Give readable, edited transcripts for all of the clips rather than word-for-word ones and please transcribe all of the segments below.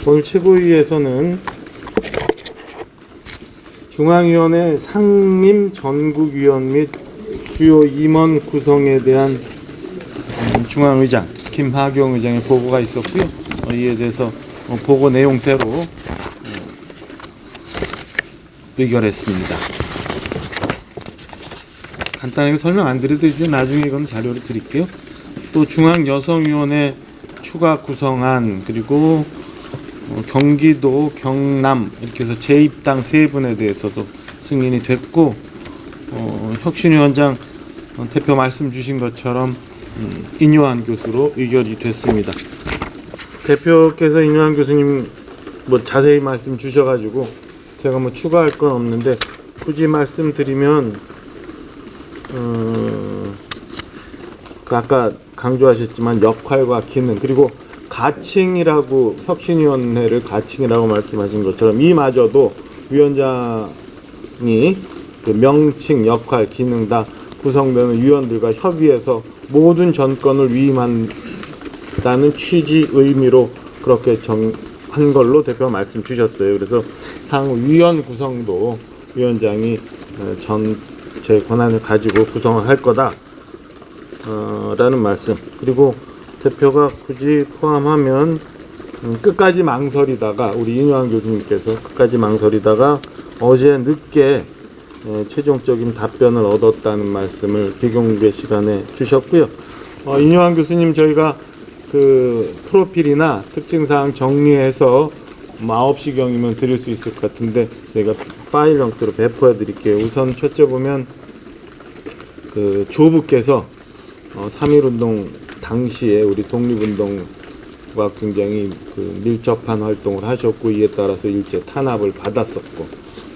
오늘 최고위에서는 중앙위원회 상임 전국위원 및 주요 임원 구성에 대한 중앙의장 김하경 의장의 보고가 있었고요. 이에 대해서 보고 내용대로 의결했습니다. 간단하게 설명 안 드려도 이제 나중에 이건 자료를 드릴게요. 또 중앙여성위원회 추가 구성안, 그리고 경기도, 경남 이렇게 해서 제2당 3분에 대해서도 승인이 됐고, 혁신위원장 대표 말씀 주신 것처럼 인요한 교수로 의결이 됐습니다. 대표께서 인요한 교수님 자세히 말씀 주셔가지고 제가 추가할 건 없는데, 굳이 말씀드리면 아까 강조하셨지만 역할과 기능, 그리고 가칭이라고, 혁신위원회를 가칭이라고 말씀하신 것처럼 이마저도 위원장이 그 명칭, 역할, 기능 다 구성되는 위원들과 협의해서 모든 전권을 위임한다는 취지 의미로 그렇게 정한 걸로 대표가 말씀 주셨어요. 그래서 향후 위원 구성도 위원장이 전체 권한을 가지고 구성을 할 거다 라는 말씀. 그리고 대표가 굳이 포함하면 끝까지 망설이다가, 우리 인요한 교수님께서 끝까지 망설이다가 어제 늦게 최종적인 답변을 얻었다는 말씀을 비공개 시간에 주셨고요. 인요한 교수님 저희가 그 프로필이나 특징사항 정리해서 9시경이면 드릴 수 있을 것 같은데 제가 파일 형태로 배포해 드릴게요. 우선 첫째 보면 그 조부께서 3.1운동 당시에 우리 독립운동과 굉장히 그 밀접한 활동을 하셨고, 이에 따라서 일제 탄압을 받았었고,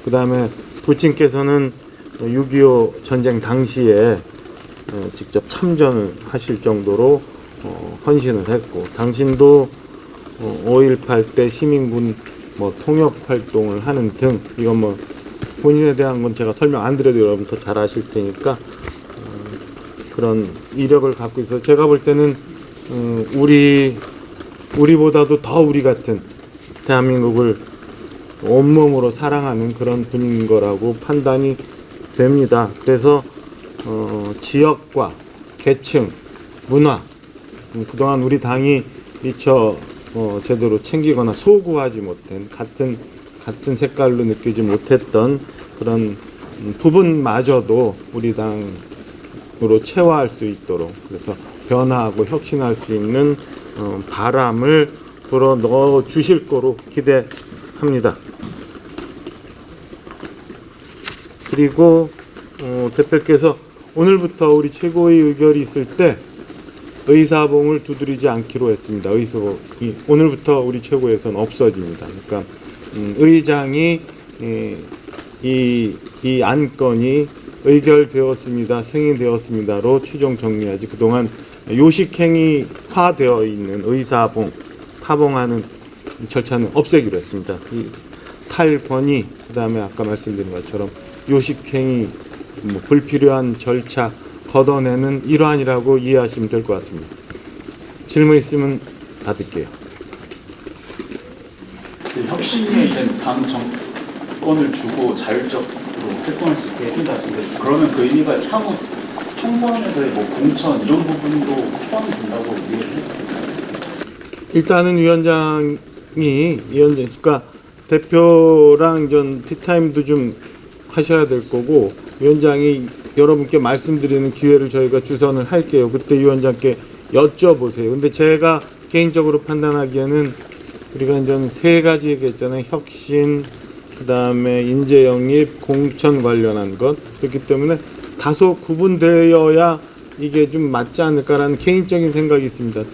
그 다음에 부친께서는 6.25 전쟁 당시에 직접 참전을 하실 정도로 헌신을 했고, 당신도 5.18 때 시민군 통역 활동을 하는 등, 이건 본인에 대한 건 제가 설명 안 드려도 여러분 더 잘 아실 테니까 그런 이력을 갖고 있어서 제가 볼 때는 우리보다도 더 우리 같은 대한민국을 온몸으로 사랑하는 그런 분인 거라고 판단이 됩니다. 그래서 지역과 계층, 문화, 그동안 우리 당이 미처 제대로 챙기거나 소구하지 못한, 같은 색깔로 느끼지 못했던 그런 부분마저도 우리 당으로 체화할 수 있도록, 그래서 변화하고 혁신할 수 있는 바람을 불어 넣어 주실 거로 기대합니다. 그리고 대표께서 오늘부터 우리 최고위 의결이 있을 때 의사봉을 두드리지 않기로 했습니다. 의사봉이 오늘부터 우리 최고에서는 없어집니다. 그러니까 의장이 이 안건이 의결되었습니다, 승인되었습니다로 최종 정리하지, 그동안 요식행위화되어 있는 의사봉, 타봉하는 절차는 없애기로 했습니다. 이 탈권위, 그 다음에 아까 말씀드린 것처럼 요식행위, 불필요한 절차 걷어내는 일환이라고 이해하시면 될 것 같습니다. 질문 있으면 받을게요. 혁신위에 이제 당 정권을 주고 자율적으로 활동할 수 있게 해준다 하시는데, 그러면 그 의미가 향후 총선에서의 공천 이런 부분도 포함이 된다고 이해를 해요? 일단은 그러니까 대표랑 전 티타임도 좀 하셔야 될 거고, 위원장이 여러분께 말씀드리는 기회를 저희가 주선을 할게요. 그때 위원장께 여쭤보세요. 근데 제가 개인적으로 판단하기에는 우리가 이제 3가지 얘기했잖아요. 혁신, 그 다음에 인재 영입, 공천 관련한 것. 그렇기 때문에 다소 구분되어야 이게 좀 맞지 않을까라는 개인적인 생각이 있습니다.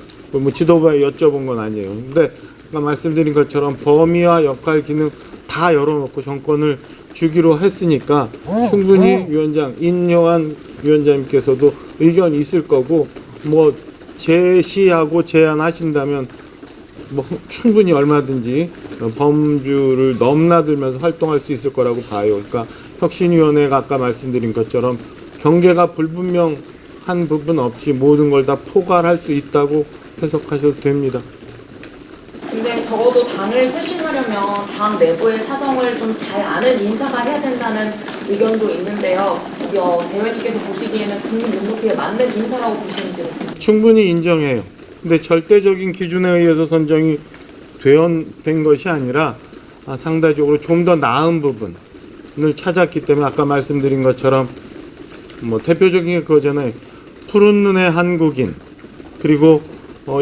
지도부에 여쭤본 건 아니에요. 근데 아까 말씀드린 것처럼 범위와 역할, 기능 다 열어놓고 정권을 주기로 했으니까 충분히 위원장, 인요한 위원장님께서도 의견이 있을 거고, 제시하고 제안하신다면 충분히 얼마든지 범주를 넘나들면서 활동할 수 있을 거라고 봐요. 그러니까 혁신위원회가 아까 말씀드린 것처럼 경계가 불분명한 부분 없이 모든 걸 다 포괄할 수 있다고 해석하셔도 됩니다. 근데 적어도 당을 쇄신하려면 당 내부의 사정을 좀 잘 아는 인사가 해야 된다는 의견도 있는데요. 대변인께서 보시기에는 국민 눈높이에 맞는 인사라고 보시는지. 충분히 인정해요. 근데 절대적인 기준에 의해서 선정이 된 것이 아니라 상대적으로 좀 더 나은 부분을 찾았기 때문에 아까 말씀드린 것처럼 뭐 대표적인 게 그거잖아요. 푸른 눈의 한국인, 그리고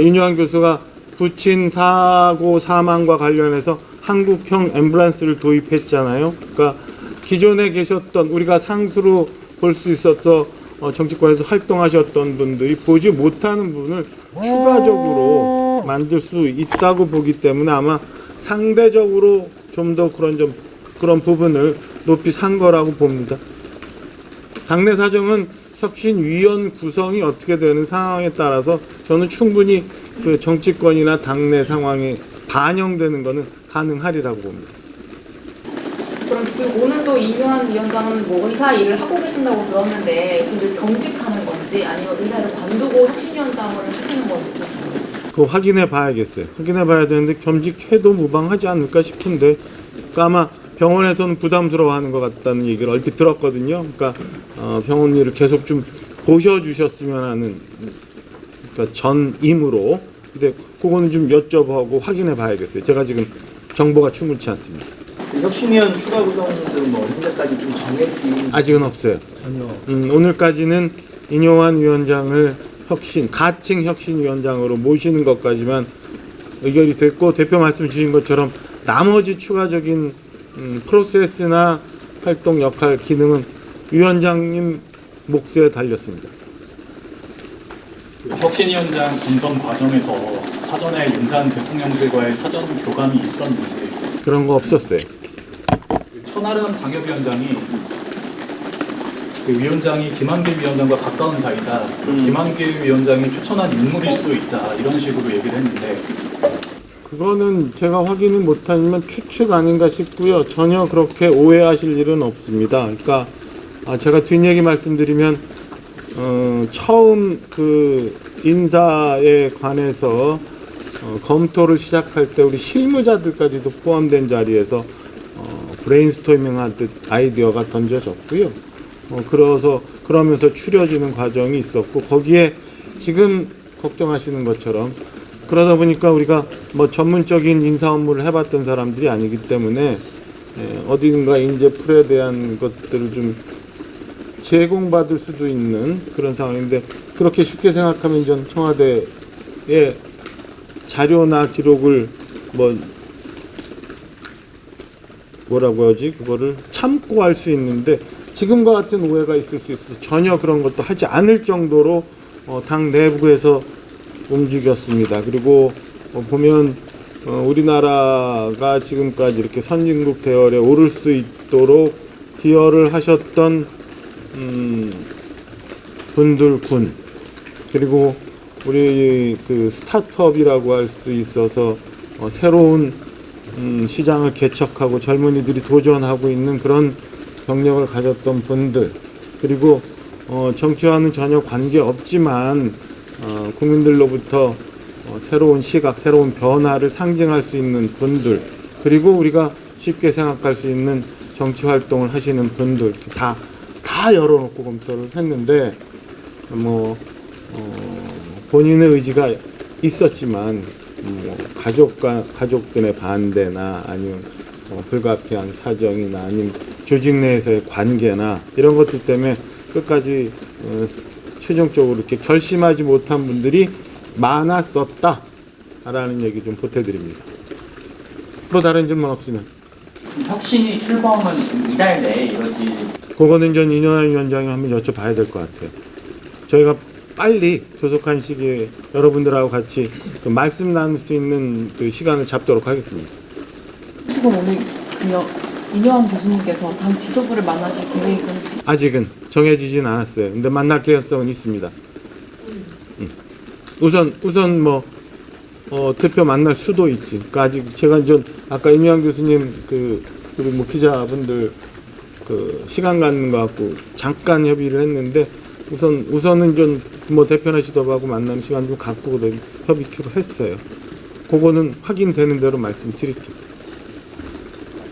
인유한 교수가 부친 사고 사망과 관련해서 한국형 앰뷸런스를 도입했잖아요. 그러니까 기존에 계셨던, 우리가 상수로 볼 수 있었던 정치권에서 활동하셨던 분들이 보지 못하는 부분을 추가적으로 만들 수 있다고 보기 때문에 아마 상대적으로 좀 더 그런 부분을 높이 산 거라고 봅니다. 당내 사정은 혁신위원 구성이 어떻게 되는 상황에 따라서 저는 충분히 그 정치권이나 당내 상황에 반영되는 것은 가능하리라고 봅니다. 그럼 지금 오늘도 이묘한 위원장은 뭐 의사 일을 하고 계신다고 들었는데 근데 겸직하는 건지 아니면 의사를 관두고 혁신위원장을 하시는 건지. 그거 확인해 봐야겠어요. 확인해 봐야 되는데 겸직해도 무방하지 않을까 싶은데, 그러니까 아마 병원에서는 부담스러워하는 것 같다는 얘기를 얼핏 들었거든요. 그러니까 병원 일을 계속 좀 보셔주셨으면 하는, 그러니까 전임으로. 근데 그거는 좀 여쭤보고 확인해 봐야겠어요. 제가 지금 정보가 충분치 않습니다. 혁신위원 추가 구성들은 뭐 현재까지 좀 정했지? 아직은 없어요. 전혀. 오늘까지는 인용환 위원장을 가칭 혁신위원장으로 모시는 것까지만 의결이 됐고, 대표 말씀 주신 것처럼 나머지 추가적인 프로세스나 활동 역할 기능은 위원장님 몫에 달렸습니다. 혁신위원장 공선 과정에서 사전에 윤석열 대통령실과의 사전 교감이 있었는지. 그런 거 없었어요. 천하람 방역위원장이 그 위원장이 김한길 위원장과 가까운 사이다. 김한길 위원장이 추천한 인물일 수도 있다. 이런 식으로 얘기를 했는데. 그거는 제가 확인은 못하지만 추측 아닌가 싶고요. 전혀 그렇게 오해하실 일은 없습니다. 그러니까 제가 뒷얘기 말씀드리면 처음 그 인사에 관해서 검토를 시작할 때 우리 실무자들까지도 포함된 자리에서 브레인스토밍 하듯 아이디어가 던져졌고요. 그러면서 추려지는 과정이 있었고, 거기에 지금 걱정하시는 것처럼 그러다 보니까 우리가 뭐 전문적인 인사 업무를 해봤던 사람들이 아니기 때문에 어딘가 이제 풀에 대한 것들을 좀 제공받을 수도 있는 그런 상황인데, 그렇게 쉽게 생각하면 전 청와대의 자료나 기록을 뭐라고 하지? 그거를 참고할 수 있는데, 지금과 같은 오해가 있을 수 있어서 전혀 그런 것도 하지 않을 정도로 당 내부에서 움직였습니다. 그리고 보면 우리나라가 지금까지 이렇게 선진국 대열에 오를 수 있도록 기여를 하셨던 분들군, 그리고 우리 그 스타트업이라고 할 수 있어서 새로운 시장을 개척하고 젊은이들이 도전하고 있는 그런 경력을 가졌던 분들, 그리고 정치와는 전혀 관계없지만 국민들로부터 새로운 시각, 새로운 변화를 상징할 수 있는 분들, 그리고 우리가 쉽게 생각할 수 있는 정치 활동을 하시는 분들 다 열어놓고 검토를 했는데, 본인의 의지가 있었지만 가족들의 반대나 아니면 불가피한 사정이나 아니면 조직 내에서의 관계나 이런 것들 때문에 끝까지 최종적으로 이렇게 결심하지 못한 분들이 많았었다라는 얘기 좀 보태드립니다. 또 다른 질문 없으면. 혁신이 출범은 이달 내에 이러지. 그거는 전 인현환 위원장이 한번 여쭤봐야 될 것 같아요. 저희가 빨리 조속한 시기에 여러분들하고 같이 그 말씀 나눌 수 있는 그 시간을 잡도록 하겠습니다. 지금 오늘 인효한 교수님께서 당 지도부를 만나실 계획은 혹시? 아직은 정해지진 않았어요. 근데 만날 개연성은 있습니다. 우선 대표 만날 수도 있지. 그러니까 아직 제가 아까 임요한 교수님 우리 기자분들 시간 갖는 거 갖고 잠깐 협의를 했는데, 우선은 대표나 지도부하고 만나는 시간 좀 갖고 협의키로 했어요. 그거는 확인되는 대로 말씀드릴게요.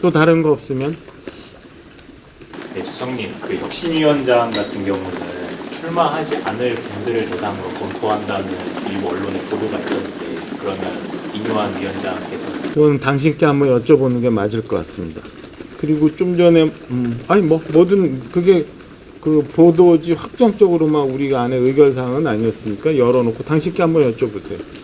또 다른 거 없으면 네, 주성님, 그 혁신위원장 같은 경우는 출마하지 않을 분들을 대상으로 검토한다는 일부 언론의 보도가 있었는데 그러면 이뇨한 위원장께서 그건 당신께 한번 여쭤보는 게 맞을 것 같습니다. 그리고 좀 전에 아니 뭐 뭐든 그게 그 보도지 확정적으로만 우리가 안에 의결사항은 아니었으니까 열어놓고 당신께 한번 여쭤보세요.